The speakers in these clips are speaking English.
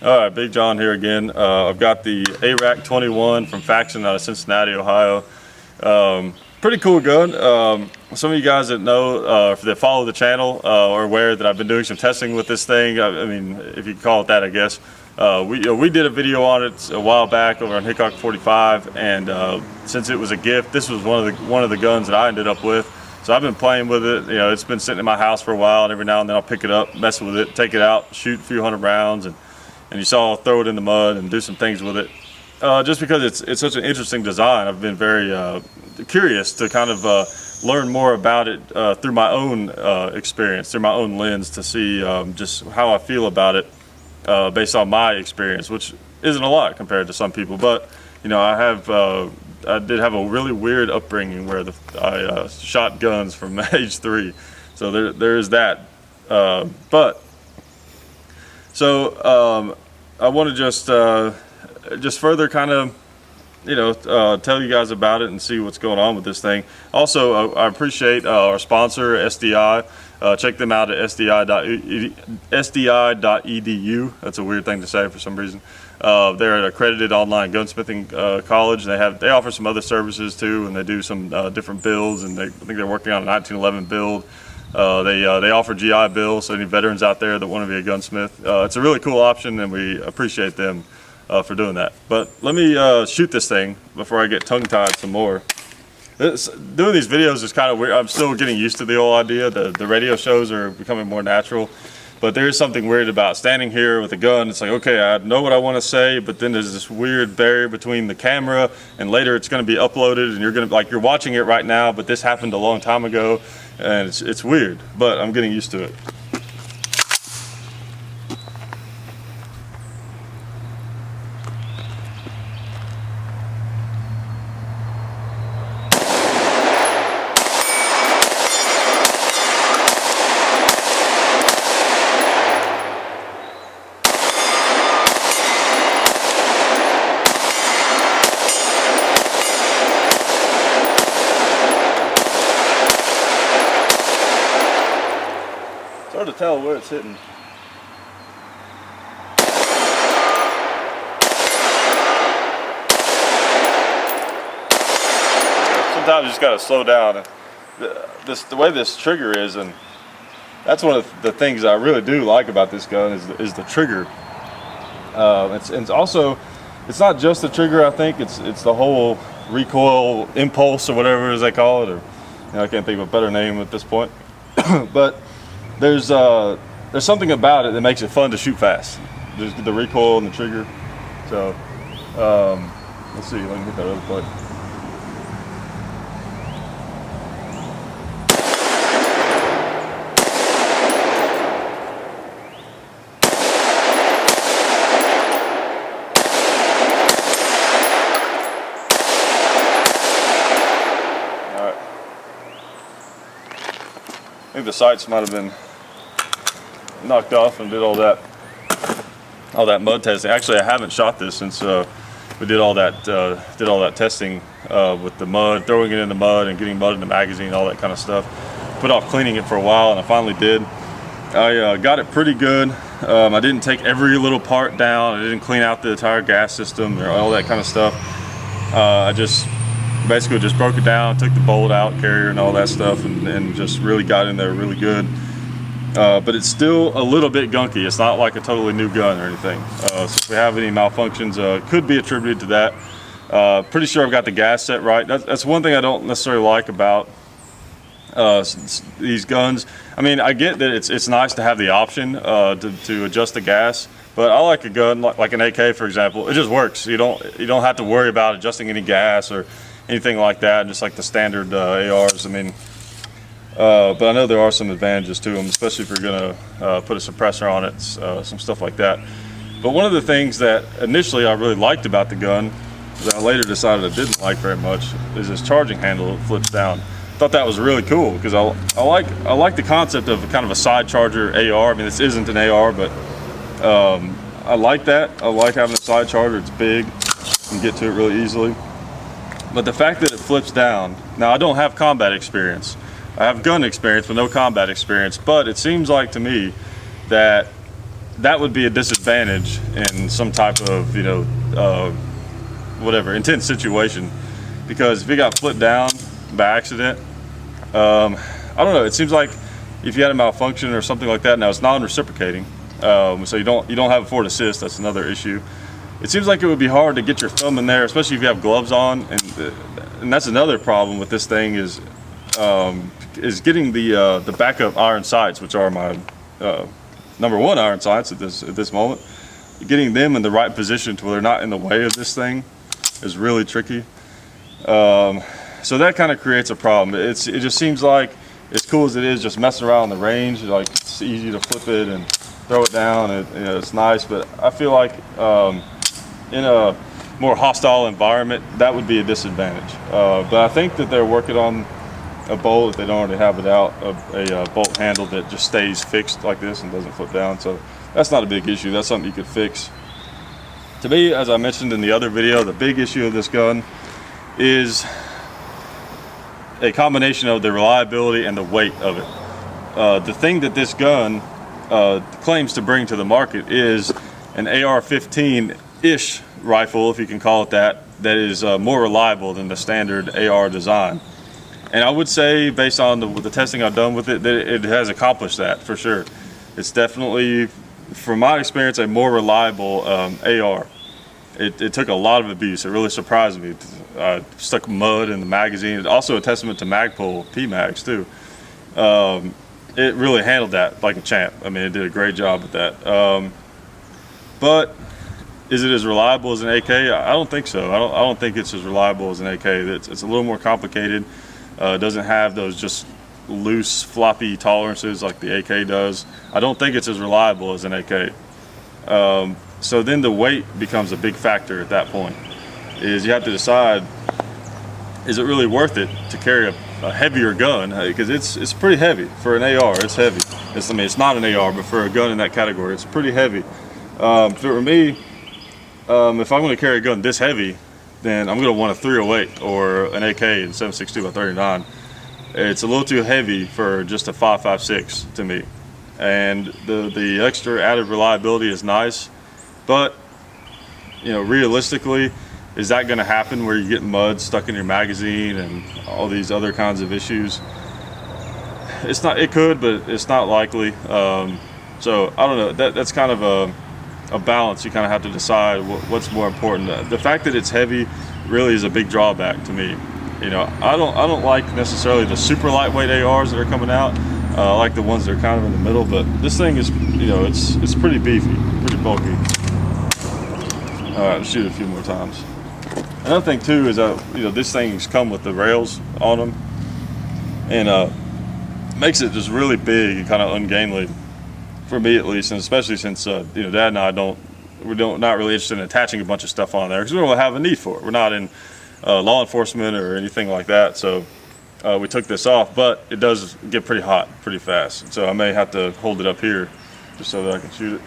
All right, Big John here again. I've got the Arak 21 from Faxon out of Cincinnati, Ohio. Pretty cool gun. Some of you guys that know, that follow the channel, are aware that I've been doing some testing with this thing. I mean, if you can call it that, I guess. We did a video on it a while back over on Hickok 45, and since it was a gift, this was one of the guns that I ended up with. So I've been playing with it. You know, it's been sitting in my house for a while, and every now and then I'll pick it up, mess with it, take it out, shoot a few hundred rounds, and you saw I'll throw it in the mud and do some things with it. Just because it's such an interesting design, I've been very curious to kind of learn more about it through my own experience, through my own lens, to see just how I feel about it based on my experience, which isn't a lot compared to some people. But you know, I did have a really weird upbringing where I shot guns from age 3, so there is that. I want to just further kind of, tell you guys about it and see what's going on with this thing. Also, I appreciate our sponsor, SDI. Check them out at sdi.edu. That's a weird thing to say for some reason. They're an accredited online gunsmithing college. They offer some other services too, and they do some different builds. And I think they're working on a 1911 build. They offer GI Bill, so any veterans out there that want to be a gunsmith, it's a really cool option, and we appreciate them for doing that. But let me shoot this thing before I get tongue-tied some more. Doing these videos is kind of weird. I'm still getting used to the whole idea. The radio shows are becoming more natural, but there is something weird about standing here with a gun. It's like, okay, I know what I want to say, but then there's this weird barrier between the camera, and later it's going to be uploaded, and you're watching it right now, but this happened a long time ago, and it's weird, but I'm getting used to it. It's hard to tell where it's hitting. Sometimes you just gotta slow down. The way this trigger is, and that's one of the things I really do like about this gun is the trigger. It's also, it's not just the trigger. I think it's the whole recoil impulse, or whatever as they call it, or I can't think of a better name at this point. But there's something about it that makes it fun to shoot fast. Just the recoil and the trigger. So let's see. Let me hit that other plate. All right. I think the sights might have been knocked off and did all that mud testing. Actually, I haven't shot this since we did all that testing with the mud, throwing it in the mud and getting mud in the magazine, all that kind of stuff. Put off cleaning it for a while, and I finally did. I got it pretty good. I didn't take every little part down. I didn't clean out the entire gas system or all that kind of stuff. I just basically just broke it down, took the bolt out, carrier and all that stuff, and just really got in there really good. But it's still a little bit gunky. It's not like a totally new gun or anything. So if we have any malfunctions, could be attributed to that. Pretty sure I've got the gas set right. That's one thing I don't necessarily like about these guns. I mean, I get that it's nice to have the option to adjust the gas, but I like a gun like an AK, for example. It just works. You don't have to worry about adjusting any gas or anything like that. Just like the standard ARs. I mean. But I know there are some advantages to them, especially if you're going to put a suppressor on it, some stuff like that. But one of the things that initially I really liked about the gun, that I later decided I didn't like very much, is this charging handle that flips down. I thought that was really cool because I like the concept of kind of a side charger AR. I mean, this isn't an AR, but I like that. I like having a side charger. It's big, you can get to it really easily. But the fact that it flips down, now I don't have combat experience. I have gun experience but no combat experience, but it seems like to me that that would be a disadvantage in some type of, you know, whatever, intense situation. Because if it got flipped down by accident, I don't know, it seems like if you had a malfunction or something like that, now it's non-reciprocating, so you don't have a forward assist. That's another issue. It seems like it would be hard to get your thumb in there, especially if you have gloves on, and that's another problem with this thing is getting the backup iron sights, which are my number one iron sights at this moment. Getting them in the right position to where they're not in the way of this thing is really tricky. So that kind of creates a problem. It just seems like, as cool as it is just messing around on the range, like it's easy to flip it and throw it down, and you know, it's nice, but I feel like in a more hostile environment that would be a disadvantage. But I think that they're working on a bolt, if they don't already have it out, a bolt handle that just stays fixed like this and doesn't flip down, so that's not a big issue. That's something you could fix. To me, as I mentioned in the other video, the big issue of this gun is a combination of the reliability and the weight of it. The thing that this gun claims to bring to the market is an AR-15-ish rifle, if you can call it that, that is more reliable than the standard AR design. And I would say, based on the testing I've done with it, that it has accomplished that for sure. It's definitely, from my experience, a more reliable AR. It took a lot of abuse. It really surprised me. Stuck mud in the magazine. It's also a testament to Magpul PMags too. It really handled that like a champ. I mean, it did a great job with that. But is it as reliable as an AK? I don't think so. I don't think it's as reliable as an AK. It's a little more complicated. It doesn't have those just loose, floppy tolerances like the AK does. I don't think it's as reliable as an AK. So then the weight becomes a big factor at that point. Is you have to decide, is it really worth it to carry a heavier gun? Because it's pretty heavy for an AR. It's heavy. I mean, it's not an AR, but for a gun in that category, it's pretty heavy. For me, if I'm going to carry a gun this heavy, then I'm going to want a 308 or an AK in 7.62 by 39. It's a little too heavy for just a 5.56 to me. And the extra added reliability is nice, but you know, realistically, is that going to happen where you get mud stuck in your magazine and all these other kinds of issues? It's not. It could, but it's not likely. So I don't know. That's kind of a balance. You kind of have to decide what's more important. The fact that it's heavy really is a big drawback to me. You know, I don't like necessarily the super lightweight ARs that are coming out. I like the ones that are kind of in the middle, but this thing is, you know, it's pretty beefy, pretty bulky. All right, let's shoot it a few more times. Another thing too is that, you know, these things come with the rails on them, and makes it just really big and kind of ungainly for me, at least, and especially since you know, Dad and I not really interested in attaching a bunch of stuff on there because we don't have a need for it. We're not in law enforcement or anything like that, so we took this off. But it does get pretty hot pretty fast, so I may have to hold it up here just so that I can shoot it.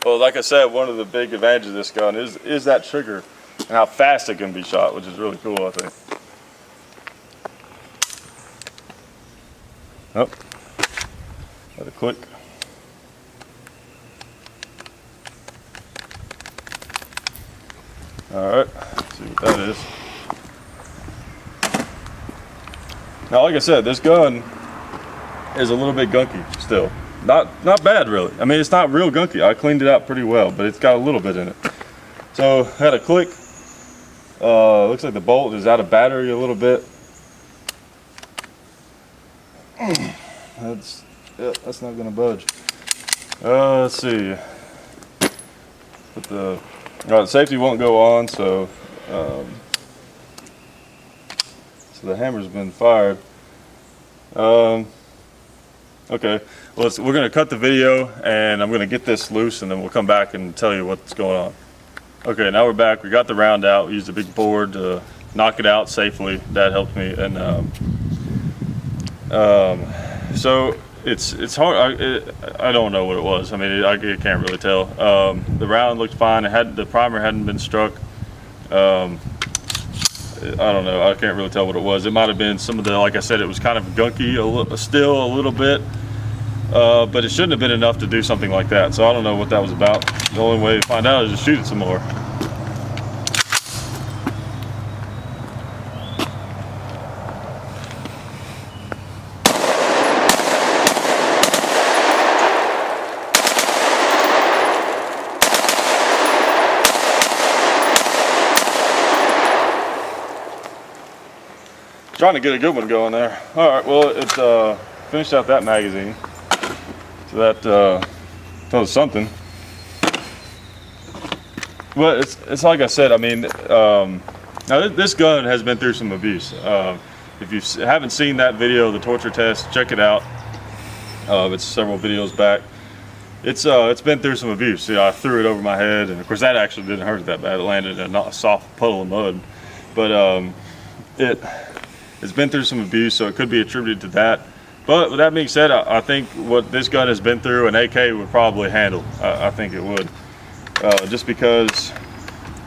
Well, like I said, one of the big advantages of this gun is that trigger and how fast it can be shot, which is really cool, I think. Oh, let it click. All right, let's see what that is. Now, like I said, this gun is a little bit gunky still. Not bad, really. I mean, it's not real gunky. I cleaned it out pretty well, but it's got a little bit in it. So, had a click. Looks like the bolt is out of battery a little bit. That's not gonna budge. Let's see. But the safety won't go on, so the hammer's been fired. Okay, well, we're going to cut the video and I'm going to get this loose and then we'll come back and tell you what's going on. Okay, now we're back. We got the round out. We used a big board to knock it out safely. That helped me. And so it's hard. I don't know what it was. I mean, I can't really tell. The round looked fine. The primer hadn't been struck. I don't know. I can't really tell what it was. It might have been some of the, like I said, it was kind of gunky still a little bit. But it shouldn't have been enough to do something like that. So I don't know what that was about. The only way to find out is to shoot it some more. Trying to get a good one going there. All right, well, it finished out that magazine. So that tells us something. Well, it's like I said. I mean, now this gun has been through some abuse. If you haven't seen that video, the torture test, check it out. It's several videos back. It's been through some abuse. You know, I threw it over my head, and of course that actually didn't hurt that bad. It landed in a soft puddle of mud, but it's been through some abuse, so it could be attributed to that. But with that being said, I think what this gun has been through, an AK would probably handle. I think it would. Just because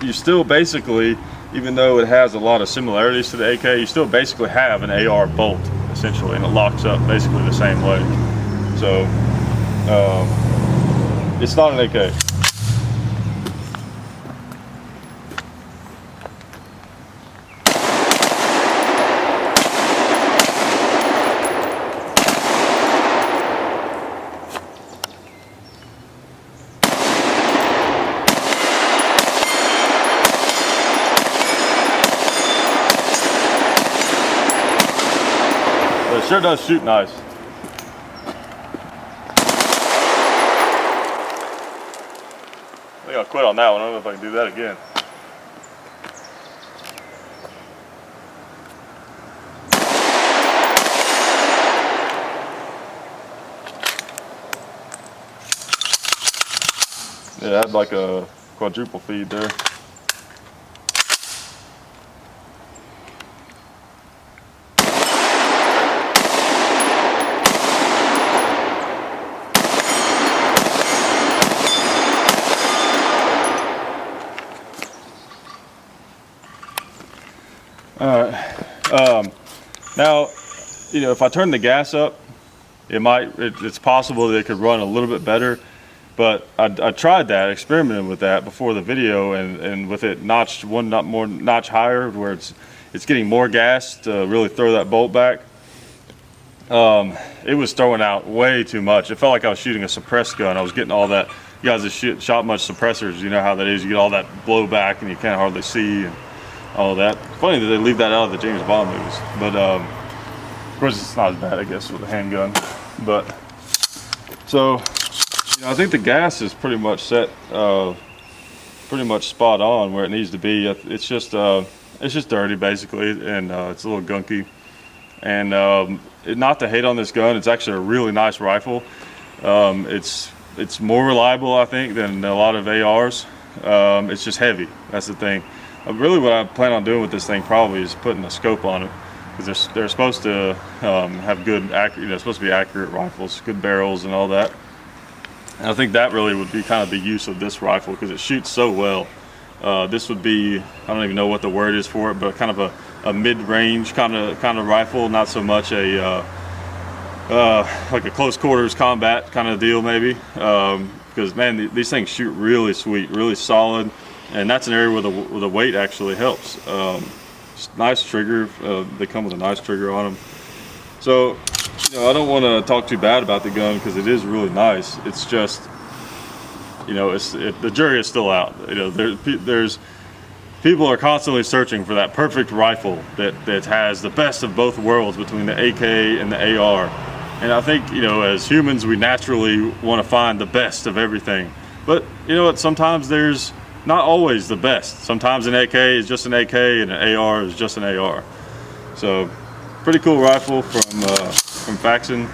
you still basically, even though it has a lot of similarities to the AK, you still basically have an AR bolt, essentially, and it locks up basically the same way. So, it's not an AK. It sure does shoot nice. I think I'll quit on that one. I don't know if I can do that again. Yeah, I had like a quadruple feed there. All right. Now, you know, if I turn the gas up, it's possible that it could run a little bit better. But I tried that, experimented with that before the video, and with it notched one more notch higher, where it's getting more gas to really throw that bolt back. It was throwing out way too much. It felt like I was shooting a suppressed gun. I was getting all that. You guys have shot much suppressors, you know how that is. You get all that blowback and you can't hardly see and all that. Funny that they leave that out of the James Bond movies, but of course it's not as bad, I guess, with a handgun. But so, you know, I think the gas is pretty much set, pretty much spot on where it needs to be. It's just dirty basically, and it's a little gunky. And not to hate on this gun, it's actually a really nice rifle. It's more reliable, I think, than a lot of ARs. It's just heavy. That's the thing. Really, what I plan on doing with this thing probably is putting a scope on it, because they're supposed to have good, supposed to be accurate rifles, good barrels and all that. And I think that really would be kind of the use of this rifle, because it shoots so well. This would be, I don't even know what the word is for it, but kind of a mid-range kind of rifle, not so much a like a close quarters combat kind of deal maybe. Because man, these things shoot really sweet, really solid. And that's an area where the weight actually helps. Nice trigger. They come with a nice trigger on them. So, you know, I don't want to talk too bad about the gun, because it is really nice. It's just, you know, the jury is still out. You know, there's people are constantly searching for that perfect rifle that has the best of both worlds between the AK and the AR. And I think, you know, as humans, we naturally want to find the best of everything. But you know what? Sometimes there's not always the best. Sometimes an AK is just an AK and an AR is just an AR. So, pretty cool rifle from Faxon.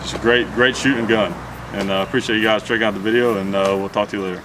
Just a great shooting gun. And appreciate you guys checking out the video, and we'll talk to you later.